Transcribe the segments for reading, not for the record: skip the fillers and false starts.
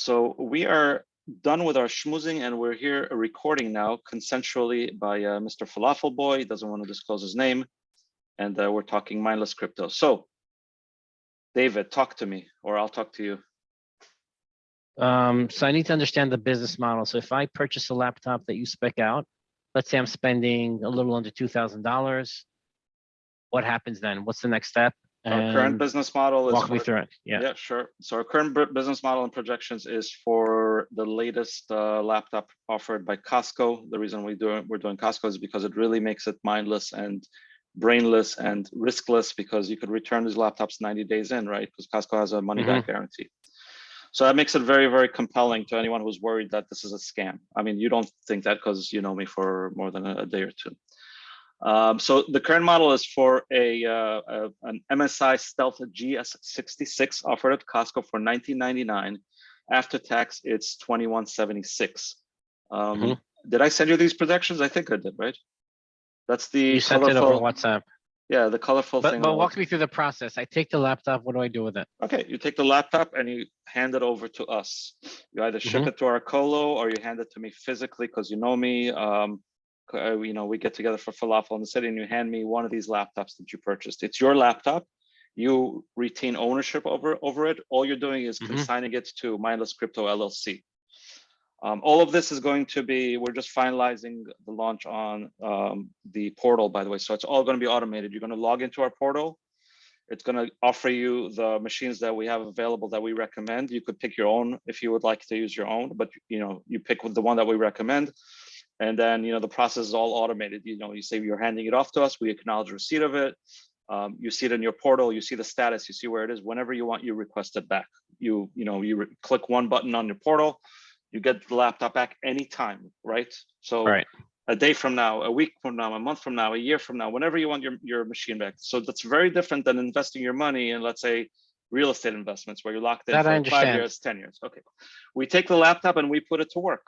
So we are done with our schmoozing and we're here recording now consensually by Mr. Falafel Boy. He doesn't want to disclose his name. And we're talking mindless crypto. So David, talk to me or I'll talk to you. So I need to understand the business model. So if I purchase a laptop that you spec out, let's say I'm spending a little under $2,000, what happens then? What's the next step? Our current business model is walk me through it. Yeah, sure. So our current business model and projections is for the latest laptop offered by Costco. The reason we're doing Costco is because it really makes it mindless and brainless and riskless, because you could return these laptops 90 days in, right? Because Costco has a money back guarantee. So that makes it very, very compelling to anyone who's worried that this is a scam. I mean, you don't think that because you know me for more than a day or two. So the current model is for an MSI Stealth GS66 offered at Costco for $19.99. After tax, it's $21.76. Did I send you these projections? I think I did, right? That's the you sent it over WhatsApp. Yeah, the colorful thing. But walk me through the process. I take the laptop. What do I do with it? Okay, you take the laptop and you hand it over to us. You either ship it to our colo or you hand it to me physically because you know me. You know, we get together for falafel in the city and you hand me one of these laptops that you purchased. It's your laptop. You retain ownership over it. All you're doing is consigning it to Mindless Crypto LLC. All of this is going to be, we're just finalizing the launch on the portal, by the way. So it's all going to be automated. You're going to log into our portal. It's going to offer you the machines that we have available that we recommend. You could pick your own if you would like to use your own, but you know, you pick the one that we recommend. And then, you know, the process is all automated. You know, you say you're handing it off to us. We acknowledge receipt of it. You see it in your portal. You see the status. You see where it is. Whenever you want, you request it back. You click one button on your portal. You get the laptop back anytime, right? So a day from now, a week from now, a month from now, a year from now, whenever you want your machine back. So that's very different than investing your money in, let's say, real estate investments where you're locked in for 5 years, 10 years. Okay, we take the laptop and we put it to work.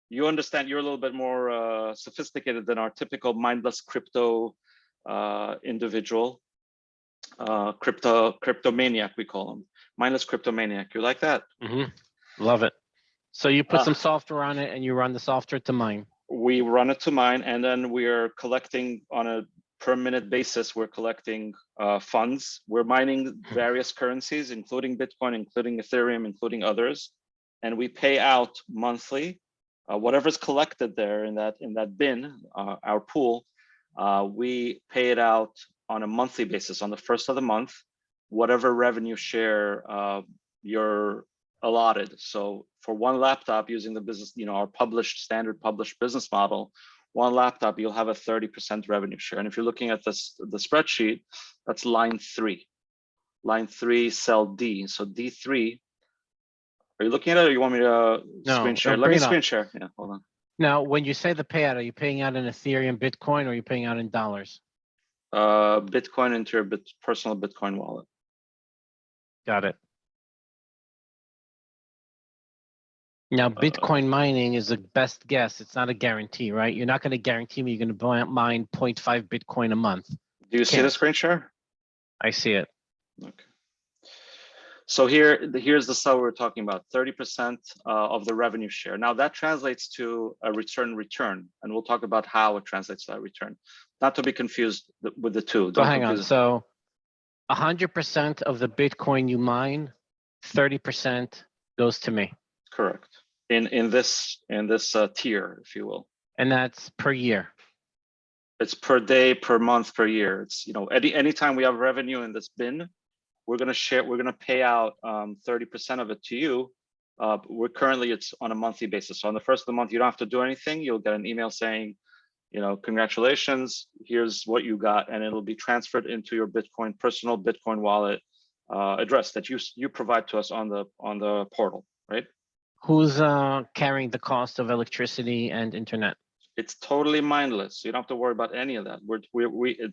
You understand, you're a little bit more sophisticated than our typical mindless crypto individual, crypto maniac, we call them. Mindless crypto maniac, you like that? Love it. So you put some software on it and you run the software to mine. We run it to mine, and then we are collecting on a per minute basis. We're collecting funds. We're mining various currencies, including Bitcoin, including Ethereum, including others. And we pay out monthly. Whatever's collected there in that bin, our pool, we pay it out on a monthly basis on the first of the month, whatever revenue share you're allotted. So for one laptop using the business, you know, our standard published business model, one laptop, you'll have a 30% revenue share. And if you're looking at the spreadsheet, that's line 3. Line 3, cell D. So D3. Are you looking at it or you want me to screen share? Let me screen share. Yeah, hold on. Now, when you say the payout, are you paying out in Ethereum, Bitcoin, or are you paying out in dollars? Bitcoin into your personal Bitcoin wallet. Got it. Now, Bitcoin mining is the best guess. It's not a guarantee, right? You're not going to guarantee me you're going to mine 0.5 Bitcoin a month. Do you see the screen share? I see it. Okay. So here's the cell we're talking about, 30% of the revenue share. Now that translates to a return, and we'll talk about how it translates to that return. Not to be confused with the two. So hang on. So 100% of the Bitcoin you mine, 30% goes to me. Correct. In this tier, if you will. And that's per year. It's per day, per month, per year. It's, you know, anytime we have revenue in this bin, we're going to pay out 30% of it to you. Currently it's on a monthly basis. So on the first of the month, you don't have to do anything. You'll get an email saying, you know, congratulations, here's what you got, and it'll be transferred into your personal Bitcoin wallet address that you provide to us on the portal, right? Who's carrying the cost of electricity and internet? It's totally mindless. You don't have to worry about any of that.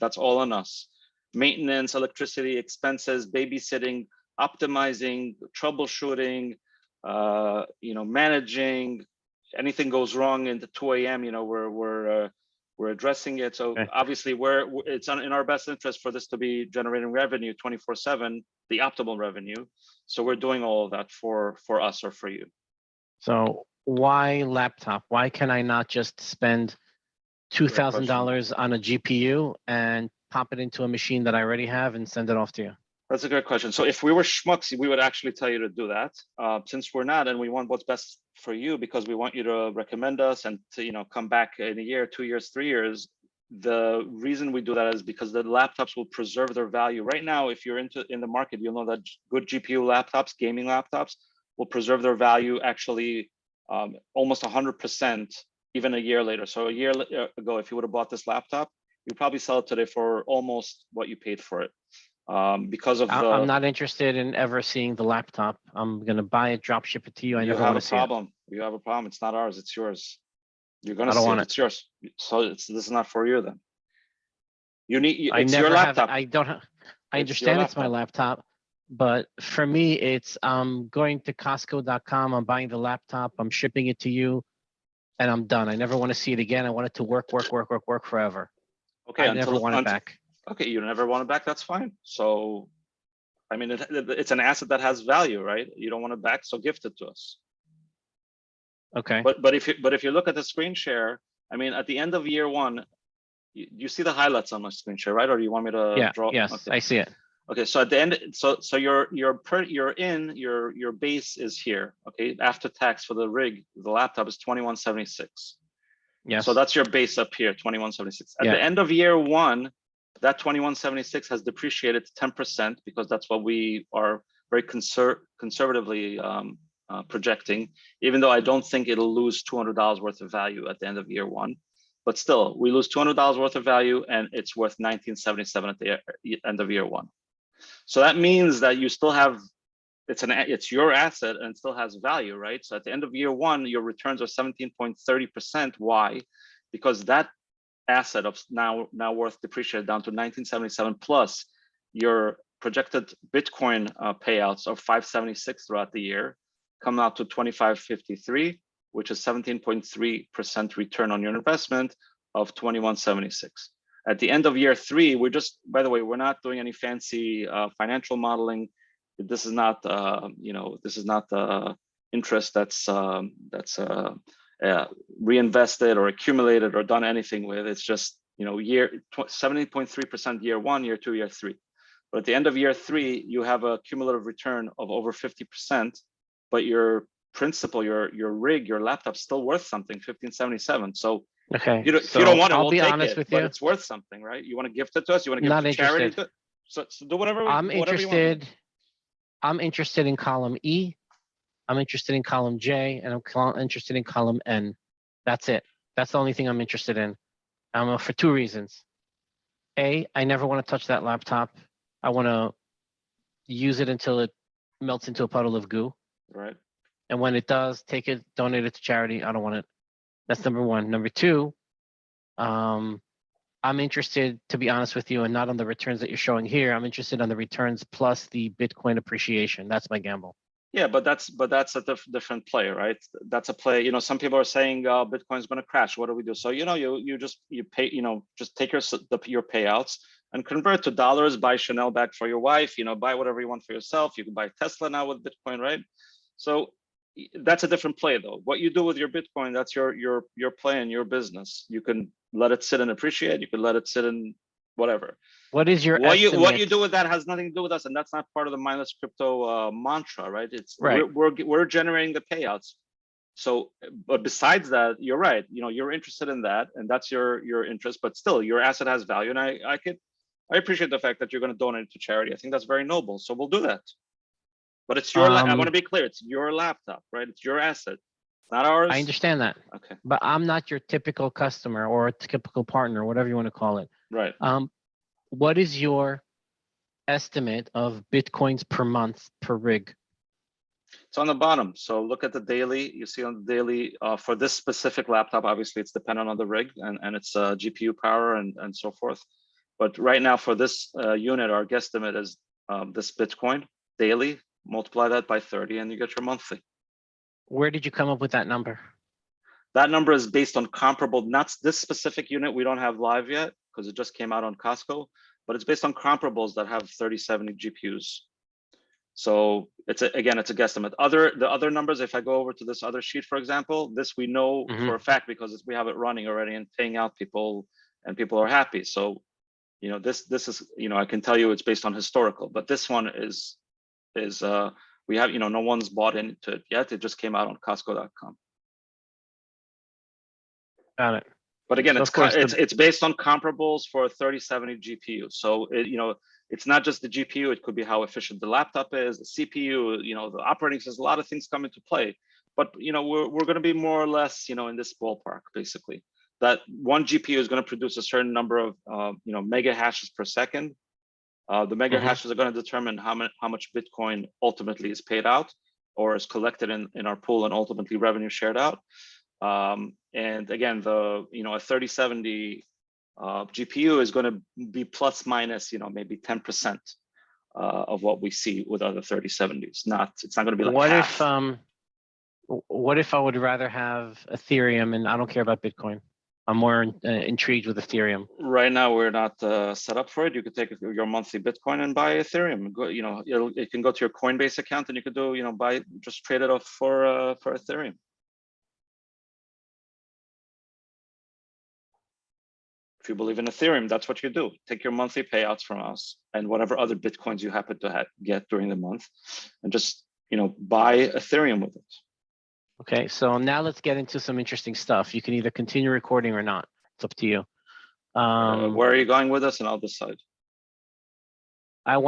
That's all on us. Maintenance, electricity, expenses, babysitting, optimizing, troubleshooting, you know, managing. Anything goes wrong into 2 a.m., you know, we're We're addressing it. So Okay. obviously it's in our best interest for this to be generating revenue 24/7, the optimal revenue. So we're doing all of that for us or for you. So why laptop? Why can I not just spend $2,000 on a GPU and pop it into a machine that I already have and send it off to you? That's a good question. So if we were schmucks, we would actually tell you to do that. Since we're not, and we want what's best for you, because we want you to recommend us and to, you know, come back in a year, 2 years, 3 years. The reason we do that is because the laptops will preserve their value. Right now, if you're in the market, you'll know that good GPU laptops, gaming laptops, will preserve their value actually almost 100%, even a year later. So a year ago, if you would have bought this laptop, you probably sell it today for almost what you paid for it. Because of I'm not interested in ever seeing the laptop. I'm gonna buy it, drop ship it to you. I never want to see it. You have a problem. It's not ours. It's yours. You're I gonna don't see want it. it. It's yours. So this is not for you then. You need. I It's your never have. laptop. I don't have. I It's your understand it's my laptop. laptop, but for me, it's going to Costco.com. I'm buying the laptop. I'm shipping it to you, and I'm done. I never want to see it again. I want it to work forever. Okay. I never want it back. Okay, you never want it back. That's fine. So, I mean, it's an asset that has value, right? You don't want it back, so gift it to us. Okay. But if you look at the screen share, I mean, at the end of year one, you see the highlights on my screen share, right? Or do you want me to draw? Yes, Okay. I see it. Okay, so at the end, so your base is here. Okay, after tax for the rig, the laptop is 2176. Yes. So that's your base up here, 2176. At Yeah. the end of year one, that 2176 has depreciated to 10% because that's what we are very conservatively projecting, even though I don't think it'll lose $200 worth of value at the end of year one. But still, we lose $200 worth of value and it's worth 1977 at the end of year one. So that means that you still have, it's your asset and it still has value, right? So at the end of year one, your returns are 17.30%. Why? Because that asset of now worth depreciated down to 1977 plus your projected Bitcoin payouts of 576 throughout the year come out to 2553, which is 17.3% return on your investment of 2176. At the end of year three, we're just, by the way, we're not doing any fancy financial modeling. This is not, this is not the interest that's reinvested or accumulated or done anything with. It's just, 70.3% year one, year two, year three. But at the end of year three, you have a cumulative return of over 50%, but your principal, your rig, your laptop's still worth something, 1577. So okay, if you don't want it, I'll we'll be take honest it, with but you. it's worth something, right? You want to gift it to us? You want to give it to charity? So do whatever. I'm whatever interested. You want. I'm interested in column E. I'm interested in column J, and I'm interested in column N. That's it. That's the only thing I'm interested in. For two reasons. A, I never want to touch that laptop. I want to use it until it melts into a puddle of goo. Right. And when it does, take it, donate it to charity. I don't want it. That's number one. Number two, I'm interested, to be honest with you, and not on the returns that you're showing here. I'm interested on the returns plus the Bitcoin appreciation. That's my gamble. Yeah, but that's a different play, right? That's a play. Some people are saying Bitcoin's going to crash. What do we do? So you pay. Just take your payouts and convert to dollars. Buy Chanel bag for your wife. Buy whatever you want for yourself. You can buy Tesla now with Bitcoin, right? So that's a different play, though. What you do with your Bitcoin, that's your play in your business. You can let it sit and appreciate. You can let it sit in whatever. What is your what estimate? you do with that has nothing to do with us, and that's not part of the mindless crypto mantra, right? It's right. We're generating the payouts. So, but besides that, you're right. You're interested in that, and that's your interest. But still, your asset has value, and I appreciate the fact that you're going to donate it to charity. I think that's very noble. So we'll do that. But it's your. I want to be clear. It's your laptop, right? It's your asset, not ours. I understand that. Okay. But I'm not your typical customer or a typical partner, whatever you want to call it. Right. What is your estimate of Bitcoins per month per rig? It's on the bottom. So look at the daily. You see on the daily for this specific laptop, obviously it's dependent on the rig and its GPU power and so forth. But right now for this unit, our guesstimate is this Bitcoin daily, multiply that by 30 and you get your monthly. Where did you come up with that number? That number is based on comparable, not this specific unit we don't have live yet because it just came out on Costco, but it's based on comparables that have 3070 GPUs. So again, it's a guesstimate. The other numbers, if I go over to this other sheet, for example, this we know for a fact because we have it running already and paying out people, and people are happy. So, you know, this is, you know, I can tell you it's based on historical, but this one is we have, you know, no one's bought into it yet. It just came out on Costco.com. Got it. But again, So of course it's based on comparables for a 3070 GPU. So you know, it's not just the GPU. It could be how efficient the laptop is, the CPU. You know, the operating system. A lot of things come into play. But you know, we're going to be more or less, you know, in this ballpark basically. That one GPU is going to produce a certain number of you know, mega hashes per second. The mega hashes are going to determine how much Bitcoin ultimately is paid out or is collected in our pool and ultimately revenue shared out. And again, you know, a 3070 GPU is going to be plus minus, you know, maybe 10% of what we see with other 3070s. It's not going to be like half. What if I would rather have Ethereum and I don't care about Bitcoin? I'm more intrigued with Ethereum. Right now, we're not set up for it. You could take your monthly Bitcoin and buy Ethereum. Go, you know, it can go to your Coinbase account and you could do, you know, just trade it off for Ethereum. If you believe in Ethereum, that's what you do. Take your monthly payouts from us and whatever other Bitcoins you happen to get during the month, and just, you know, buy Ethereum with it. Okay, so now let's get into some interesting stuff. You can either continue recording or not. It's up to you. Where are you going with us? And I'll decide. I don't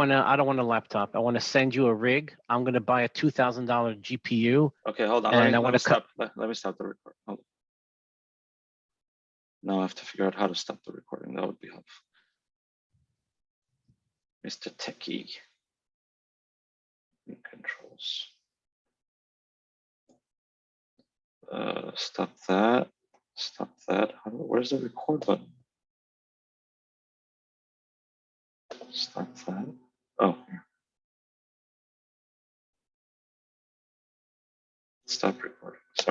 want a laptop. I want to send you a rig. I'm going to buy a $2,000 GPU. Okay, hold on. And Let me stop the record. Hold on. Now I have to figure out how to stop the recording. That would be helpful. Mr. Techie. Controls. Stop that. Stop that. Where's the record button? Stop that. Oh, here. Stop recording.